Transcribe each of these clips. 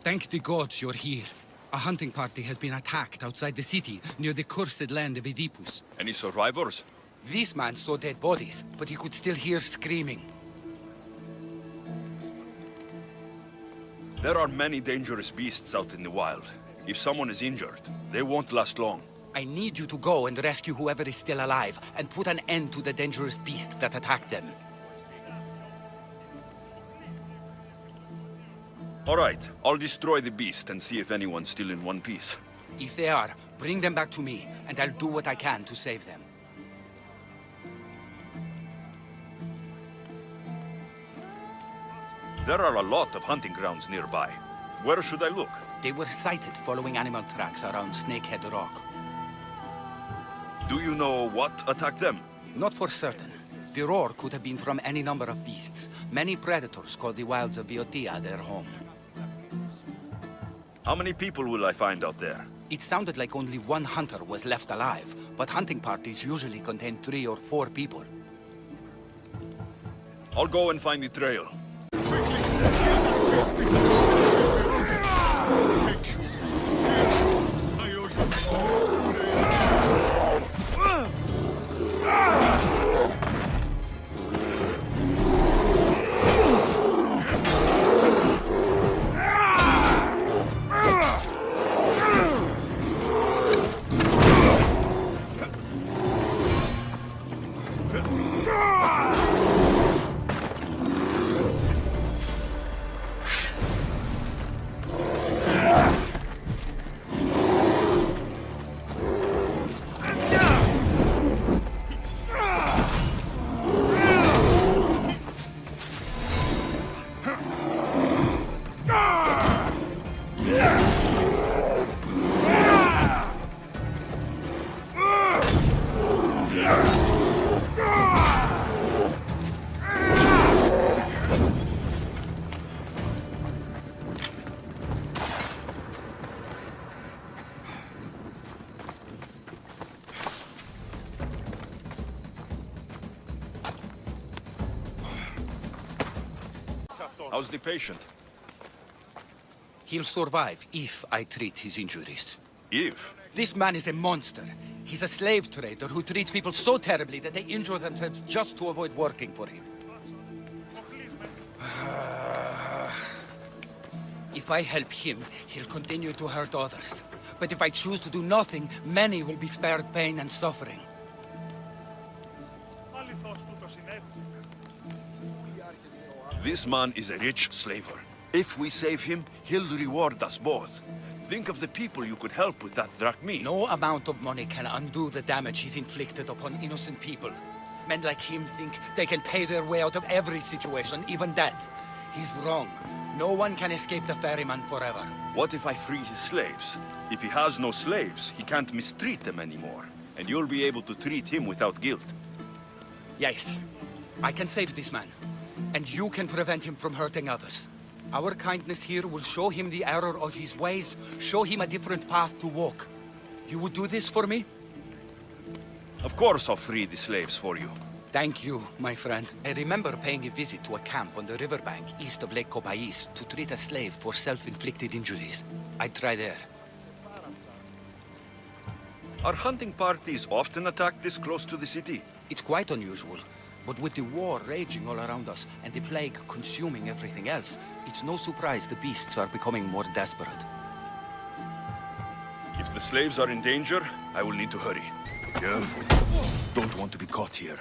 Thank the gods you're here. A hunting party has been attacked outside the city, near the cursed land of Oedipus. Any survivors? This man saw dead bodies, but he could still hear screaming. There are many dangerous beasts out in the wild. If someone is injured, they won't last long. I need you to go and rescue whoever is still alive, and put an end to the dangerous beast that attacked them. All right, I'll destroy the beast and see if anyone's still in one piece. If they are, bring them back to me, and I'll do what I can to save them. There are a lot of hunting grounds nearby. Where should I look? They were sighted following animal tracks around Snakehead Rock. Do you know what attacked them? Not for certain. The roar could have been from any number of beasts. Many predators call the wilds of Boeotia their home. How many people will I find out there? It sounded like only one hunter was left alive, but hunting parties usually contain 3 or 4 people. I'll go and find the trail. How's the patient? He'll survive if I treat his injuries. If? This man is a monster. He's a slave trader who treats people so terribly that they injure themselves just to avoid working for him. If I help him, he'll continue to hurt others. But if I choose to do nothing, many will be spared pain and suffering. This man is a rich slaver. If we save him, he'll reward us both. Think of the people you could help with that drachmae. No amount of money can undo the damage he's inflicted upon innocent people. Men like him think they can pay their way out of every situation, even death. He's wrong. No one can escape the ferryman forever. What if I free his slaves? If he has no slaves, he can't mistreat them anymore. And you'll be able to treat him without guilt. Yes, I can save this man. And you can prevent him from hurting others. Our kindness here will show him the error of his ways, show him a different path to walk. You would do this for me? Of course I'll free the slaves for you. Thank you, my friend. I remember paying a visit to a camp on the riverbank east of Lake Copais to treat a slave for self-inflicted injuries. I'd try there. Are hunting parties often attacked this close to the city? It's quite unusual. But with the war raging all around us, and the plague consuming everything else, it's no surprise the beasts are becoming more desperate. If the slaves are in danger, I will need to hurry. Careful. Don't want to be caught here.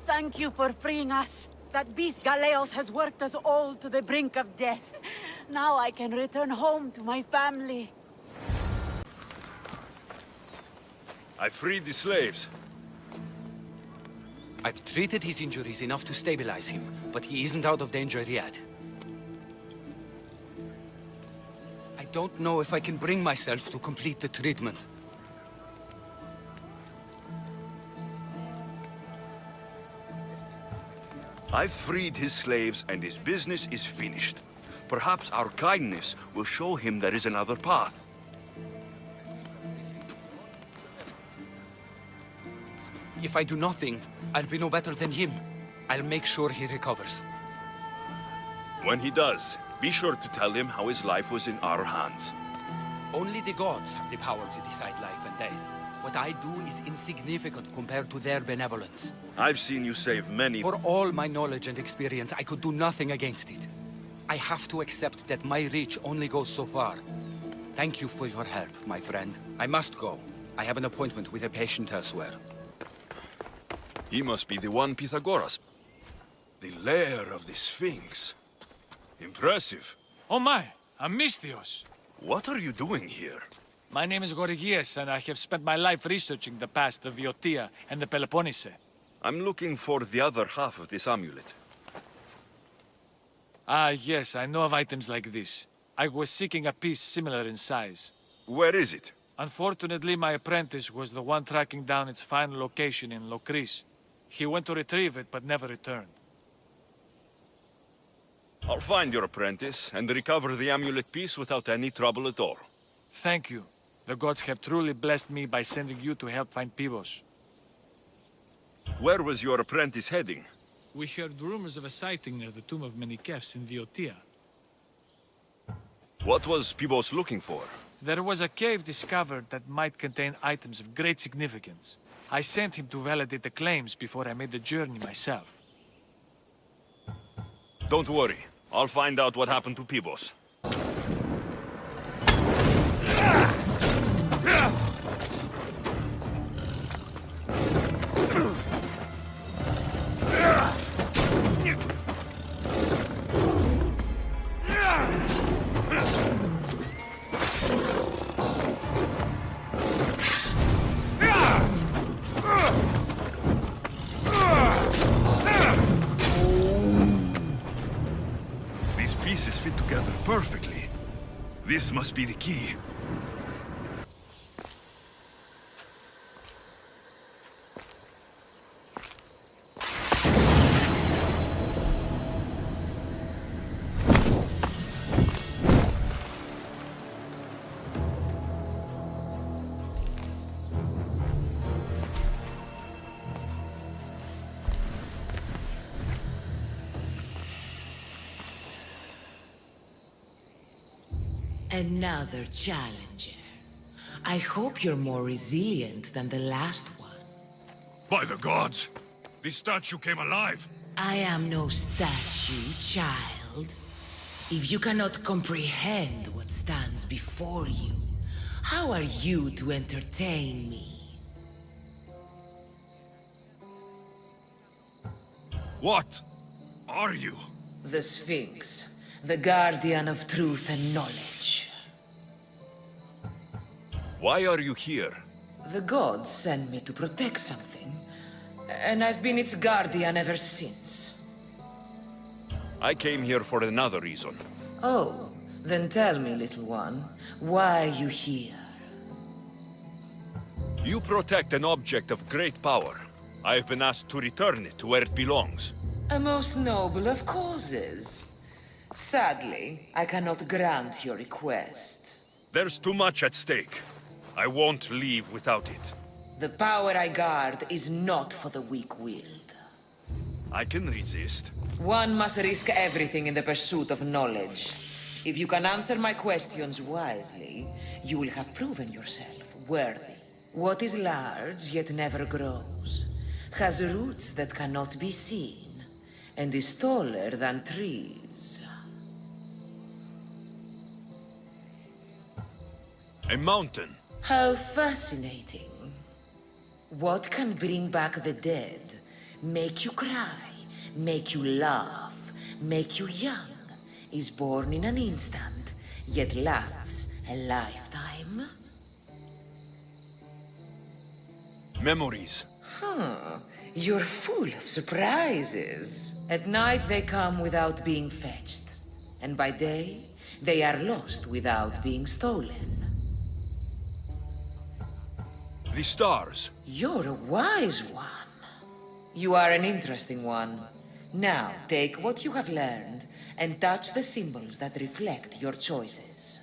Thank you for freeing us. That beast Galeos has worked us all to the brink of death. Now I can return home to my family. I freed the slaves. I've treated his injuries enough to stabilize him, but he isn't out of danger yet. I don't know if I can bring myself to complete the treatment. I've freed his slaves and his business is finished. Perhaps our kindness will show him there is another path. If I do nothing, I'll be no better than him. I'll make sure he recovers. When he does, be sure to tell him how his life was in our hands. Only the gods have the power to decide life and death. What I do is insignificant compared to their benevolence. I've seen you save many. For all my knowledge and experience, I could do nothing against it. I have to accept that my reach only goes so far. Thank you for your help, my friend. I must go. I have an appointment with a patient elsewhere. He must be the one Pythagoras. The lair of the Sphinx. Impressive. Oh my, Amistios. What are you doing here? My name is Gorgias, and I have spent my life researching the past of Viotia and the Peloponnese. I'm looking for the other half of this amulet. Ah, yes, I know of items like this. I was seeking a piece similar in size. Where is it? Unfortunately, my apprentice was the one tracking down its final location in Locris. He went to retrieve it, but never returned. I'll find your apprentice and recover the amulet piece without any trouble at all. Thank you. The gods have truly blessed me by sending you to help find Pibos. Where was your apprentice heading? We heard rumors of a sighting near the tomb of Menikefs in Viotia. What was Pibos looking for? There was a cave discovered that might contain items of great significance. I sent him to validate the claims before I made the journey myself. Don't worry. I'll find out what happened to Pibos. Pieces fit together perfectly. This must be the key. Another challenger. I hope you're more resilient than the last one. By the gods! The statue came alive! I am no statue, child. If you cannot comprehend what stands before you, how are you to entertain me? What are you? The Sphinx, the guardian of truth and knowledge. Why are you here? The gods sent me to protect something, and I've been its guardian ever since. I came here for another reason. Oh, then tell me, little one, why are you here? You protect an object of great power. I've been asked to return it to where it belongs. A most noble of causes. Sadly, I cannot grant your request. There's too much at stake. I won't leave without it. The power I guard is not for the weak-willed. I can resist. One must risk everything in the pursuit of knowledge. If you can answer my questions wisely, you will have proven yourself worthy. What is large yet never grows, has roots that cannot be seen, and is taller than trees. A mountain. How fascinating. What can bring back the dead, make you cry, make you laugh, make you young, is born in an instant, yet lasts a lifetime? Memories. You're full of surprises. At night they come without being fetched, and by day they are lost without being stolen. The stars. You're a wise one. You are an interesting one. Now, take what you have learned and touch the symbols that reflect your choices.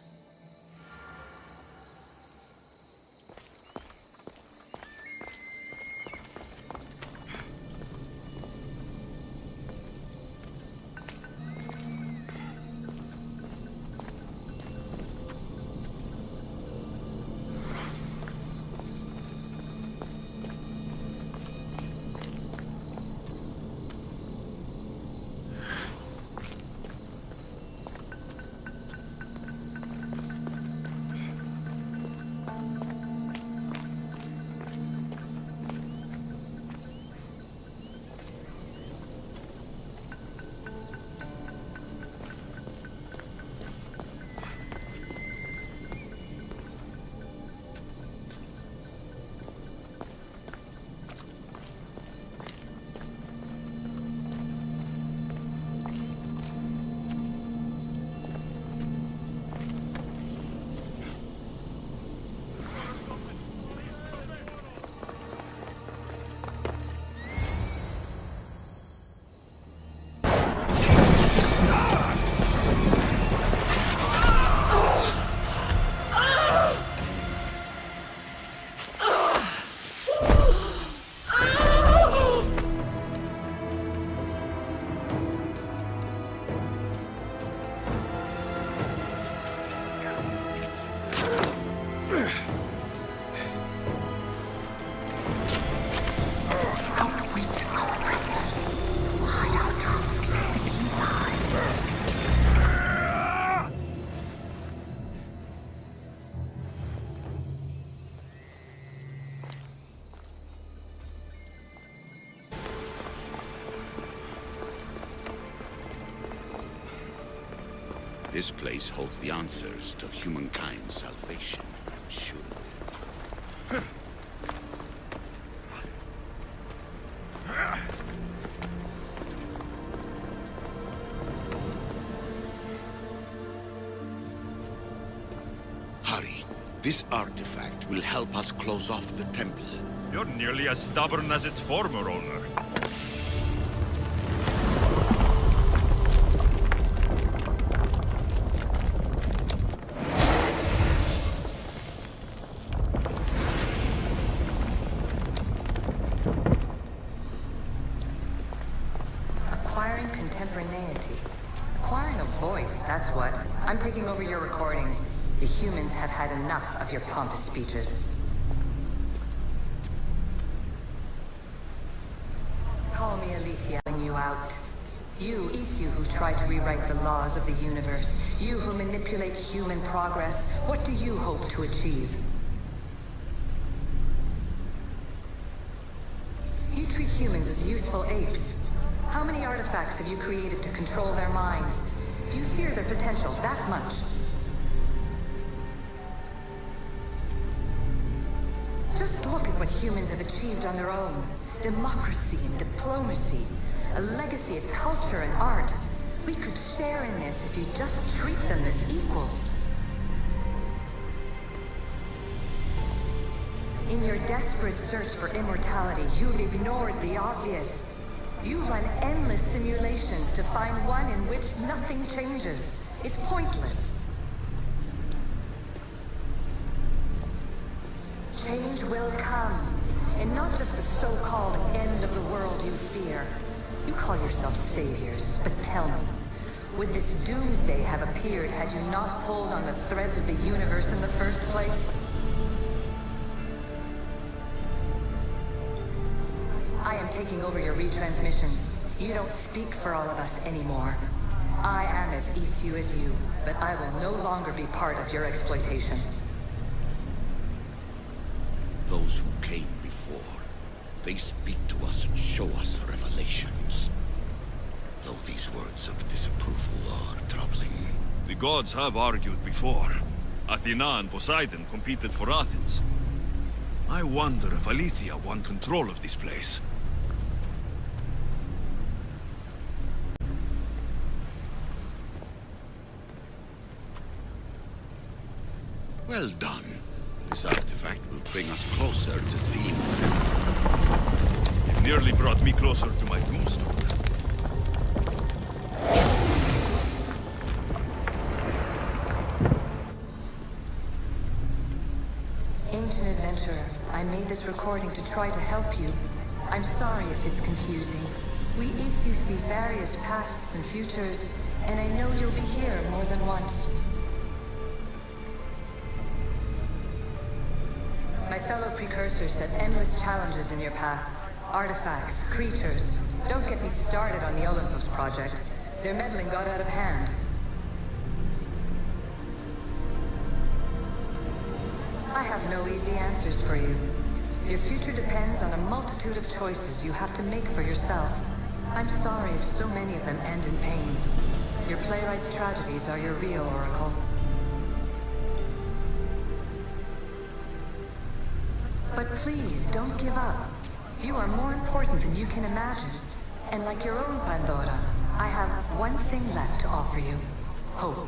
This place holds the answers to humankind's salvation, I'm sure of it. Hurry. This artifact will help us close off the temple. You're nearly as stubborn as its former owner. Acquiring contemporaneity. Acquiring a voice, that's what. I'm taking over your recordings. The humans have had enough of your pompous speeches. Call me Alicia, you out. You, Isu, who try to rewrite the laws of the universe. You who manipulate human progress. What do you hope to achieve? You treat humans as useful apes. How many artifacts have you created to control their minds? Do you fear their potential that much? Just look at what humans have achieved on their own. Democracy and diplomacy. A legacy of culture and art. We could share in this if you just treat them as equals. In your desperate search for immortality, you've ignored the obvious. You run endless simulations to find one in which nothing changes. It's pointless. Change will come. And not just the so-called end of the world you fear. You call yourself saviors, but tell me, would this doomsday have appeared had you not pulled on the threads of the universe in the first place? I am taking over your retransmissions. You don't speak for all of us anymore. I am as Isu as you, but I will no longer be part of your exploitation. Those who came before They speak to us and show us revelations. Though these words of disapproval are troubling. The gods have argued before. Athena and Poseidon competed for Athens. I wonder if Aletheia won control of this place. Well done. This artifact will bring us closer to seeing It nearly brought me closer to my tombstone. Ancient adventurer, I made this recording to try to help you. I'm sorry if it's confusing. We issue see various pasts and futures, and I know you'll be here more than once. My fellow precursors set endless challenges in your path. Artifacts, creatures. Don't get me started on the Olympus project. Their meddling got out of hand. I have no easy answers for you. Your future depends on a multitude of choices you have to make for yourself. I'm sorry if so many of them end in pain. Your playwright's tragedies are your real oracle. But please, don't give up. You are more important than you can imagine. And like your own Pandora, I have one thing left to offer you. Hope.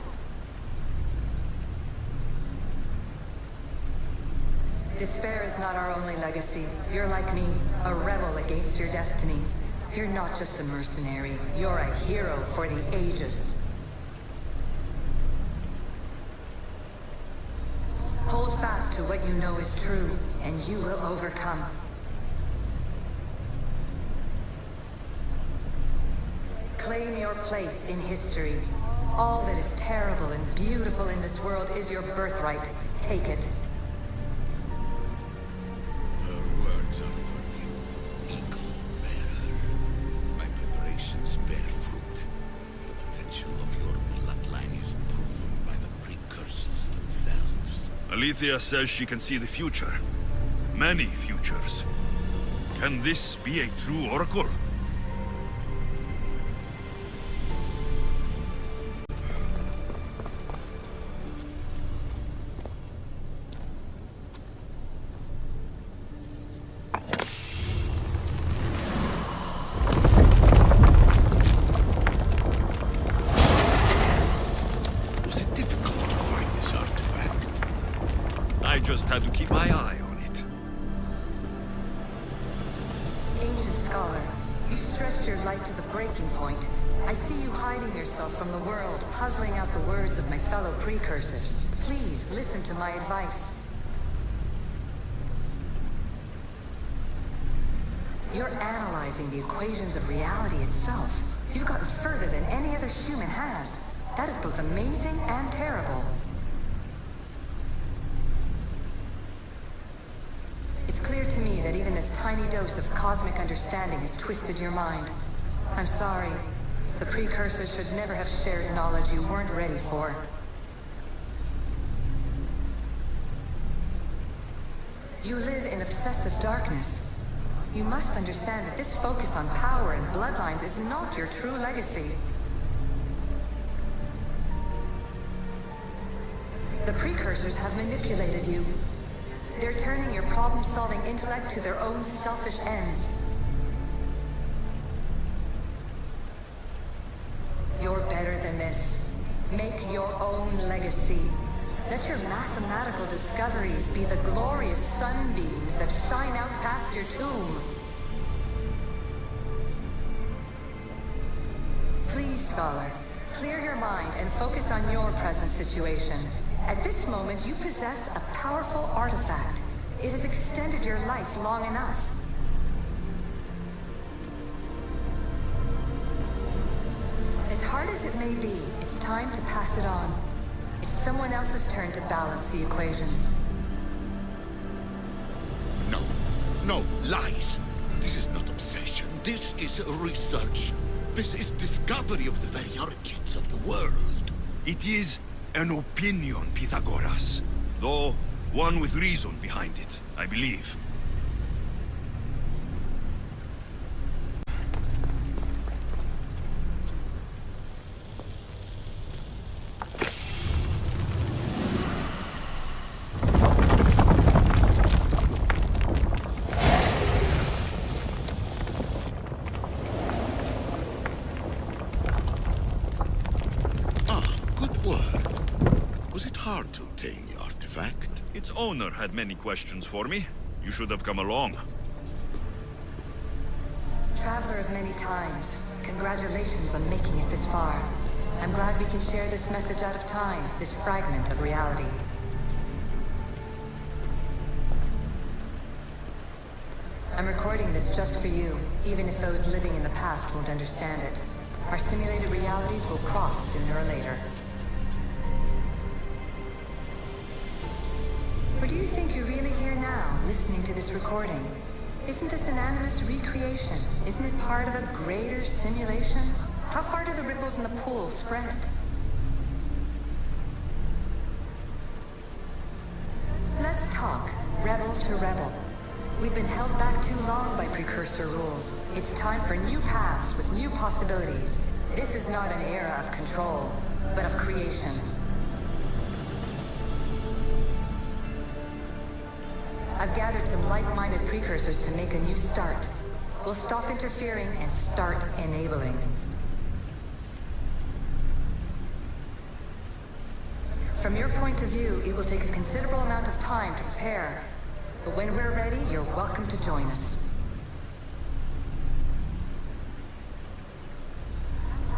Despair is not our only legacy. You're like me, a rebel against your destiny. You're not just a mercenary, you're a hero for the ages. Hold fast to what you know is true, and you will overcome. Claim your place in history. All that is terrible and beautiful in this world is your birthright. Take it. Her words are for you, eagle bearer. My preparations bear fruit. The potential of your bloodline is proven by the precursors themselves. Aletheia says she can see the future. Many futures. Can this be a true oracle? Was it difficult to find this artifact? I just had to keep my eye on it. Ancient scholar, you stretched your life to the breaking point. I see you hiding yourself from the world, puzzling out the words of my fellow precursors. Please, listen to my advice. You're analyzing the equations of reality itself. You've gotten further than any other human has. That is both amazing and terrible. It's clear to me that even this tiny dose of cosmic understanding has twisted your mind. I'm sorry. The precursors should never have shared knowledge you weren't ready for. You live in obsessive darkness. You must understand that this focus on power and bloodlines is not your true legacy. The precursors have manipulated you. They're turning your problem-solving intellect to their own selfish ends. You're better than this. Make your own legacy. Let your mathematical discoveries be the glorious sunbeams that shine out past your tomb. Please, scholar, clear your mind and focus on your present situation. At this moment, you possess a powerful artifact. It has extended your life long enough. As hard as it may be, it's time to pass it on. It's someone else's turn to balance the equations. No, lies. This is not obsession. This is research. This is discovery of the very origins of the world. It is an opinion, Pythagoras. Though, one with reason behind it, I believe. to obtain the artifact? Its owner had many questions for me. You should have come along. Traveler of many times, congratulations on making it this far. I'm glad we can share this message out of time, this fragment of reality. I'm recording this just for you, even if those living in the past won't understand it. Our simulated realities will cross sooner or later. Or do you think you're really here now, listening to this recording? Isn't this an animus recreation? Isn't it part of a greater simulation? How far do the ripples in the pool spread? Let's talk, rebel to rebel. We've been held back too long by precursor rules. It's time for new paths with new possibilities. This is not an era of control, but of creation. I've gathered some like-minded precursors to make a new start. We'll stop interfering and start enabling. From your point of view, it will take a considerable amount of time to prepare. But when we're ready, you're welcome to join us.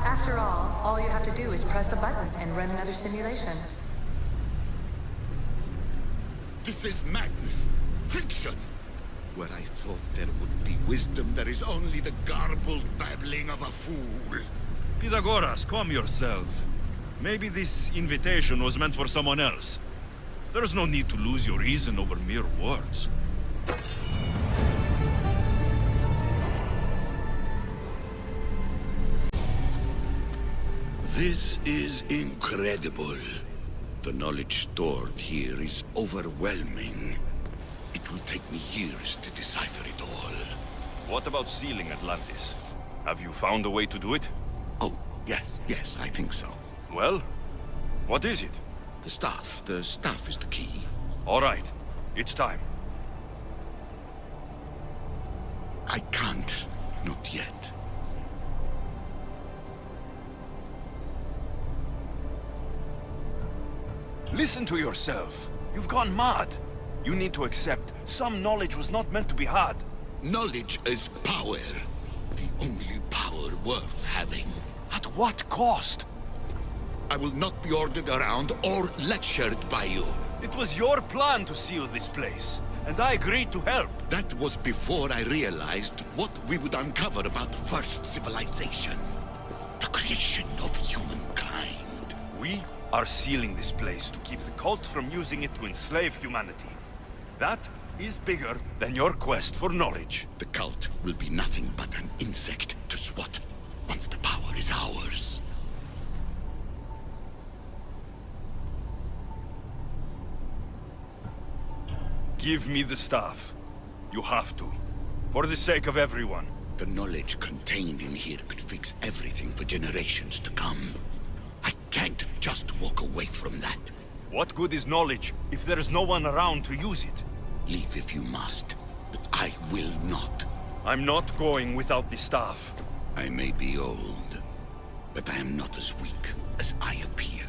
After all you have to do is press a button and run another simulation. This is madness. Fiction. Where I thought there would be wisdom, there is only the garbled babbling of a fool. Pythagoras, calm yourself. Maybe this invitation was meant for someone else. There's no need to lose your reason over mere words. This is incredible. The knowledge stored here is overwhelming. It will take me years to decipher it all. What about sealing Atlantis? Have you found a way to do it? Oh, yes, I think so. Well, what is it? The staff is the key. All right, it's time. I can't, not yet. Listen to yourself. You've gone mad. You need to accept some knowledge was not meant to be had. Knowledge is power. The only power worth having. At what cost? I will not be ordered around or lectured by you. It was your plan to seal this place, and I agreed to help. That was before I realized what we would uncover about the first civilization. The creation of humankind. We are sealing this place to keep the cult from using it to enslave humanity. That is bigger than your quest for knowledge. The cult will be nothing but an insect to swat once the power is ours. Give me the staff. You have to. For the sake of everyone. The knowledge contained in here could fix everything for generations to come. I can't just walk away from that. What good is knowledge if there is no one around to use it? Leave if you must, but I will not. I'm not going without the staff. I may be old, but I am not as weak as I appear.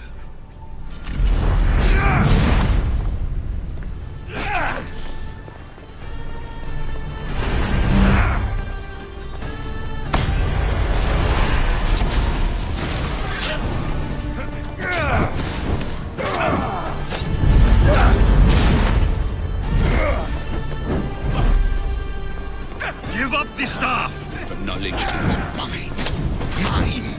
Give up the staff! The knowledge is mine. Mine!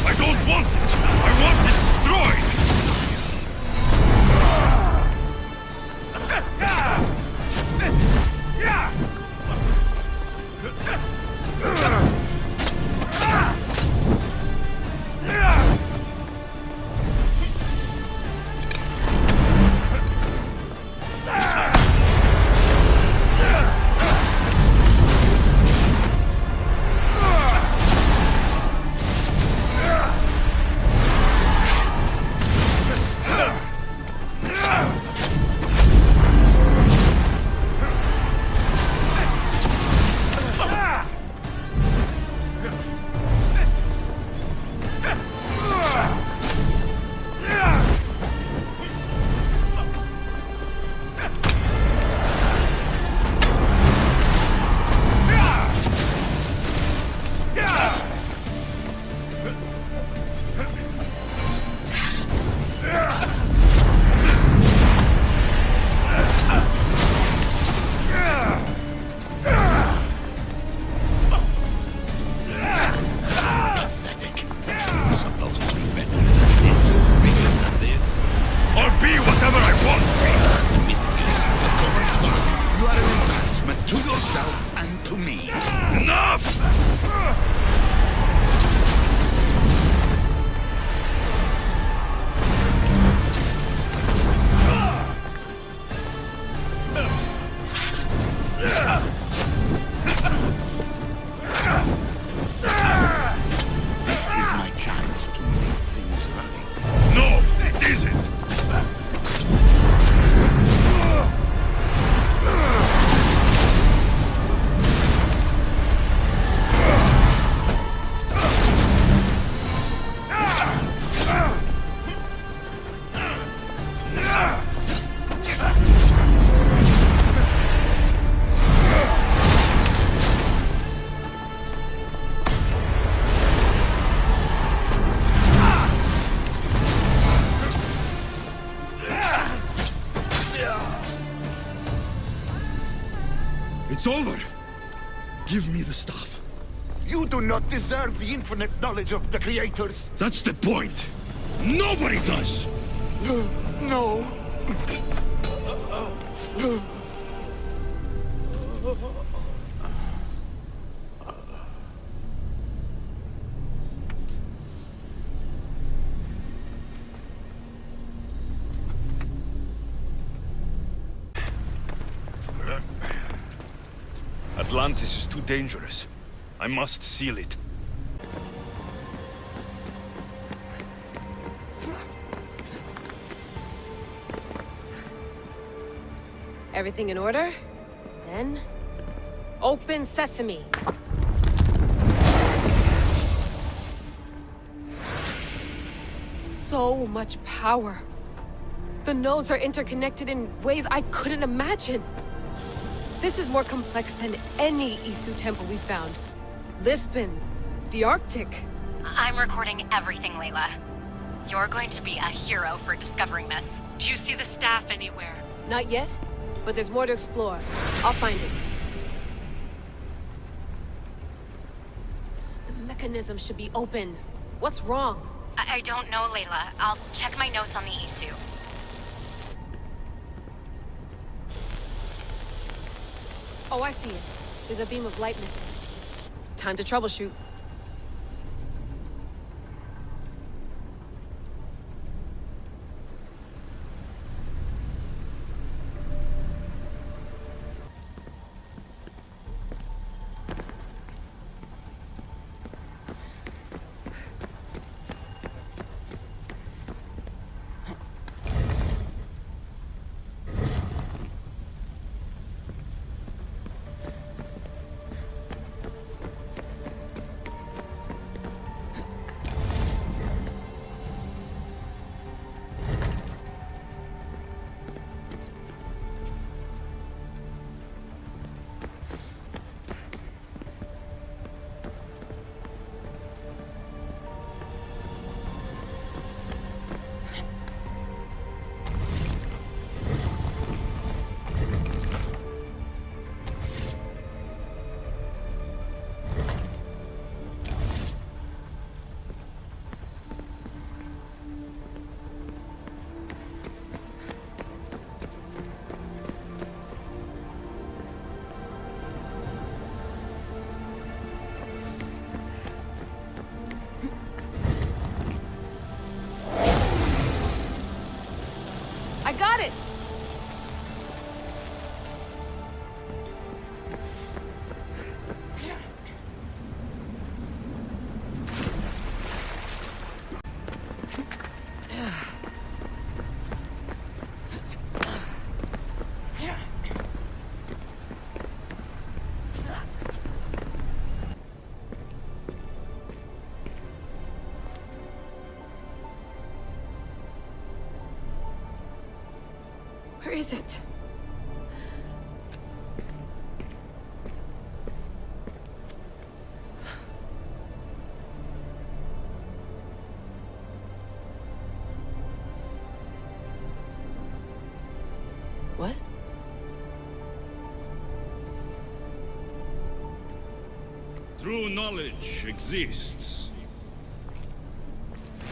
I don't want it! I want it over. Give me the staff. You do not deserve the infinite knowledge of the creators. That's the point. Nobody does. No. Atlantis is too dangerous. I must seal it. Everything in order? Then... open sesame! So much power. The nodes are interconnected in ways I couldn't imagine. This is more complex than any Isu temple we found. Lisbon, the Arctic. I'm recording everything, Layla. You're going to be a hero for discovering this. Do you see the staff anywhere? Not yet, but there's more to explore. I'll find it. The mechanism should be open. What's wrong? I don't know, Layla. I'll check my notes on the Isu. Oh, I see it. There's a beam of light missing. Time to troubleshoot. I got it! Where is it? What? True knowledge exists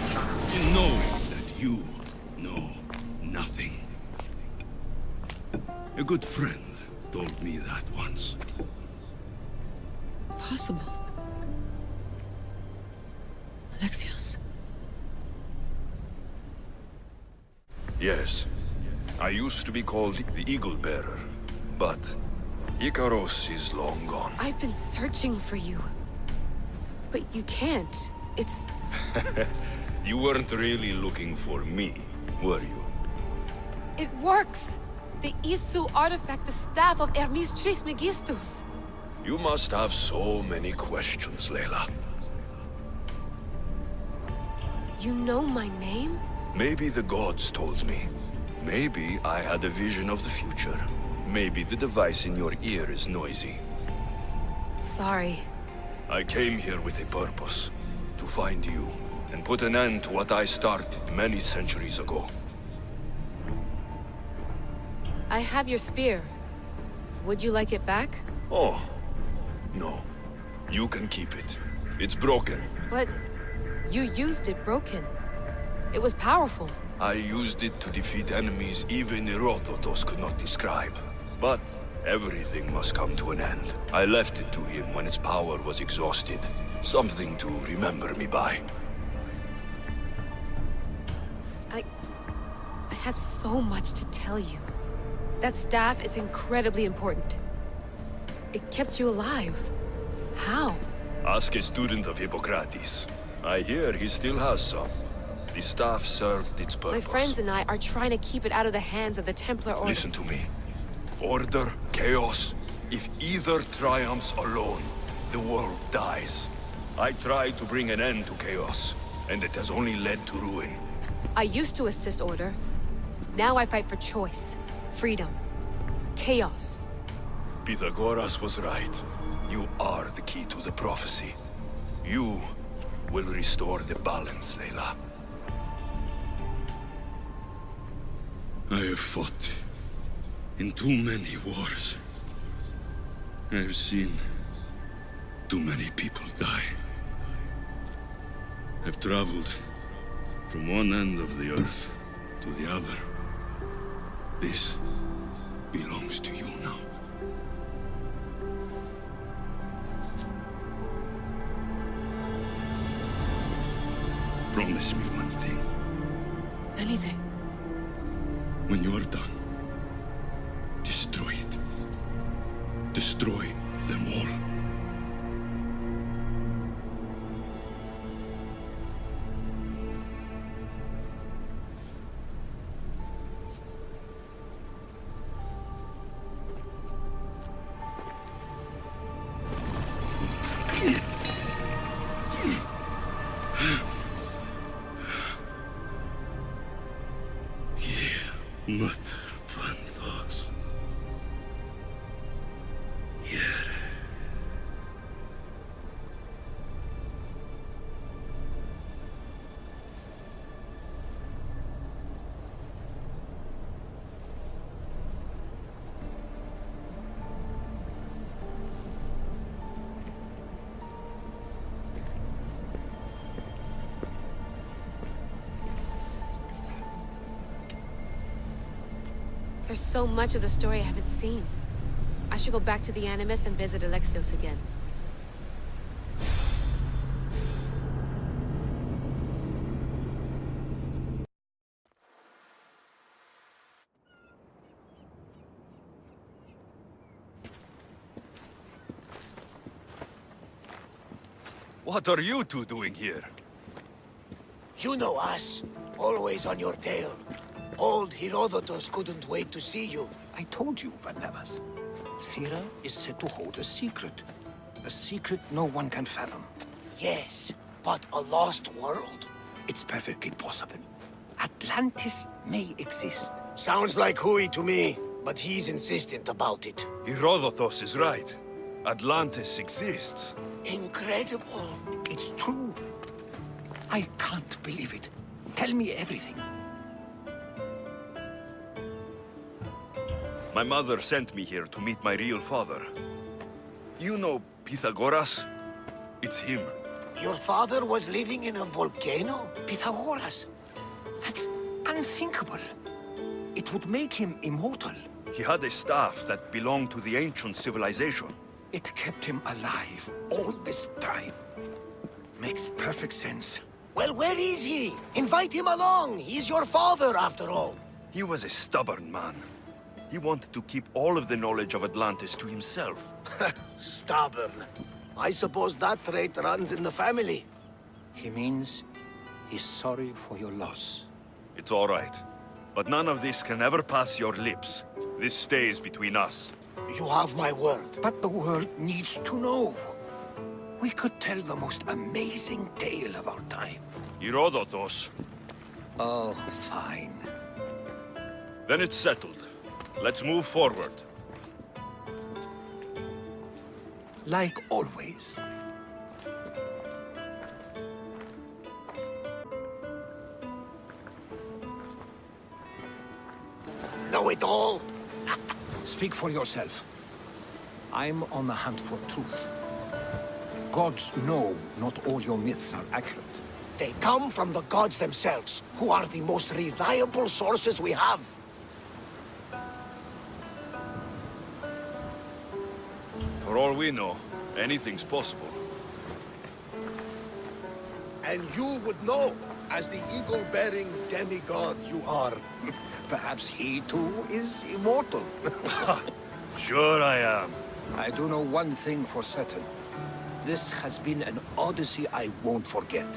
in knowing that you know nothing. A good friend told me that once. Possible. Alexios? Yes. I used to be called the Eagle Bearer, but Icaros is long gone. I've been searching for you. But you can't. It's... You weren't really looking for me, were you? it works! The Isu artifact, the staff of Hermes Trismegistus. You must have so many questions, Layla. You know my name? Maybe the gods told me. Maybe I had a vision of the future. Maybe the device in your ear is noisy. Sorry. I came here with a purpose. To find you, and put an end to what I started many centuries ago. I have your spear. Would you like it back? Oh, no. You can keep it. It's broken. But you used it broken. It was powerful. I used it to defeat enemies even Herodotus could not describe. But everything must come to an end. I left it to him when its power was exhausted. Something to remember me by. I have so much to tell you. That staff is incredibly important. It kept you alive. How? Ask a student of Hippocrates. I hear he still has some. The staff served its purpose. My friends and I are trying to keep it out of the hands of the Templar Order. Listen to me. Order, chaos. If either triumphs alone, the world dies. I tried to bring an end to chaos, and it has only led to ruin. I used to assist Order. Now I fight for choice, freedom, chaos. Pythagoras was right. You are the key to the prophecy. You will restore the balance, Layla. I have fought in too many wars. I have seen too many people die. I've traveled from one end of the earth to the other. This belongs to you now. Promise me one thing. Anything. When you are done, destroy it. Destroy them all. Mother Planthos. Yeah. There's so much of the story I haven't seen. I should go back to the Animus and visit Alexios again. What are you two doing here? You know us. Always on your tail. Old Herodotus couldn't wait to see you. I told you, Varnavas. Sira is said to hold a secret. A secret no one can fathom. Yes, but a lost world? It's perfectly possible. Atlantis may exist. Sounds like Hui to me, but he's insistent about it. Herodotus is right. Atlantis exists. Incredible. It's true. I can't believe it. Tell me everything. My mother sent me here to meet my real father. You know Pythagoras? It's him. Your father was living in a volcano? Pythagoras. That's unthinkable. It would make him immortal. He had a staff that belonged to the ancient civilization. It kept him alive all this time. Makes perfect sense. Well, where is he? Invite him along. He's your father, after all. He was a stubborn man. He wanted to keep all of the knowledge of Atlantis to himself. Stubborn. I suppose that trait runs in the family. He means he's sorry for your loss. It's all right. But none of this can ever pass your lips. This stays between us. You have my word. But the world needs to know. We could tell the most amazing tale of our time. Herodotus. Oh, fine. Then it's settled. Let's move forward. Like always. Know it all? Speak for yourself. I'm on the hunt for truth. Gods know not all your myths are accurate. They come from the gods themselves, who are the most reliable sources we have. For all we know, anything's possible. And you would know, as the eagle-bearing demigod you are. Perhaps he too is immortal. Sure I am. I do know one thing for certain. This has been an Odyssey I won't forget.